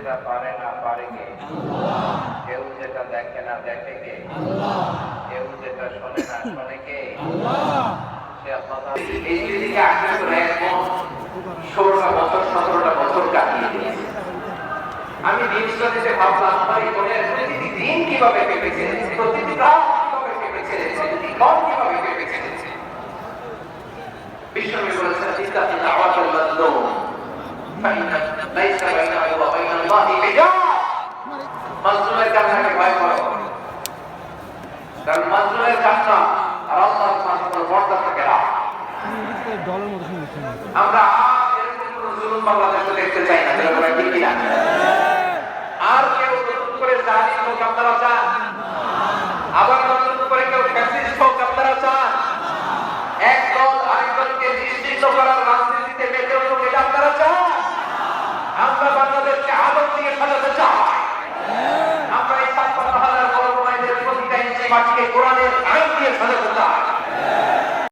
যেটা পারে না পারে কে? কেউ যেটা দেখে না দেখে কে? কেউ যেটা শোনে না শোনে কে? সে আল্লাহ। এই দিকে আসলে করে এখন 16টা বছর 17টা বছর কাটিয়ে দিয়েছে। আমি দিন স্টাডিতে ভাবলাম আমার এই বোনের প্রতিটি দিন কিভাবে কেটেছে, প্রতিটি রাত কিভাবে কেটেছে, প্রতিটি ক্ষণ কিভাবে কেটেছে। বিশ্বনবী বলেছেন ইত্তাকি দাওয়াতুল মাজলুম ফাইন্না লাইসা বাইনাহু ওয়া বাইনাল্লাহি হিজাব। মাজলুমের কান্নাকে ভয় করো, কারণ মাজলুমের কান্না আর আল্লাহর মাঝে পর্দা থাকে না। আমরা এরকম কোন জুলুম বাংলাদেশে দেখতে চাই না, যেটা ঠিক কিনা? আর কেউ নতুন করে জালিম হোক আপনারা চান? আবার নতুন করে কেউ ফ্যাসিস্ট হোক আপনারা চান? এক দল আরেকদলকে নিশ্চিত করার রাজনীতিতে মেতে উঠুক এটা আপনারা চান? আমরা বাংলাদেশকে আদর দিয়ে সাজাতে চাই। আমরা এই ৫৬,০০০ বড় মাইলের প্রতিটা ইঞ্চি মাটিকে কোরআনের আইন দিয়ে সাজাতে চাই।